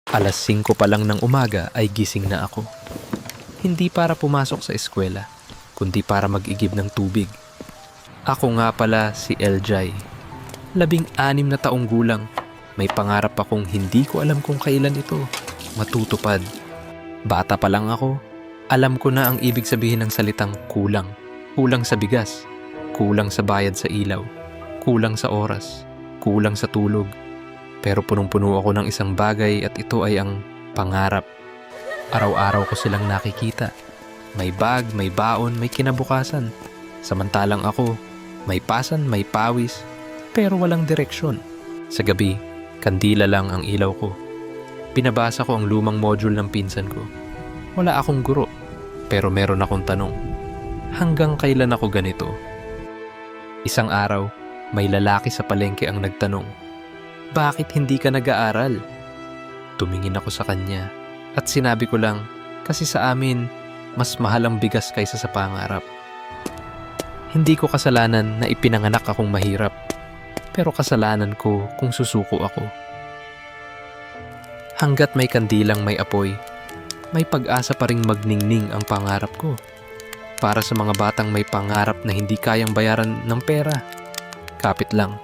Alas 5 pa lang ng umaga ay gising na ako. Hindi para pumasok sa eskwela, kundi para mag-igib ng tubig. Ako nga pala si Eljay. 16 na taong gulang. May pangarap akong hindi ko alam kung kailan ito matutupad. Bata pa lang ako, alam ko na ang ibig sabihin ng salitang kulang. Kulang sa bigas, kulang sa bayad sa ilaw, kulang sa oras, kulang sa tulog. Pero punong-puno ako ng isang bagay at ito ay ang pangarap. Araw-araw ko silang nakikita. May bag, may baon, may kinabukasan. Samantalang ako, may pasan, may pawis, pero walang direksyon. Sa gabi, kandila lang ang ilaw ko. Pinabasa ko ang lumang module ng pinsan ko. Wala akong guro, pero meron akong tanong. Hanggang kailan ako ganito? Isang araw, may lalaki sa palengke ang nagtanong, "Bakit hindi ka nag-aaral?" Tumingin ako sa kanya at sinabi ko lang, kasi sa amin, mas mahal ang bigas kaysa sa pangarap. Hindi ko kasalanan na ipinanganak akong mahirap, pero kasalanan ko kung susuko ako. Hanggat may kandilang may apoy, may pag-asa pa ring magningning ang pangarap ko. Para sa mga batang may pangarap na hindi kayang bayaran ng pera. Kapit lang,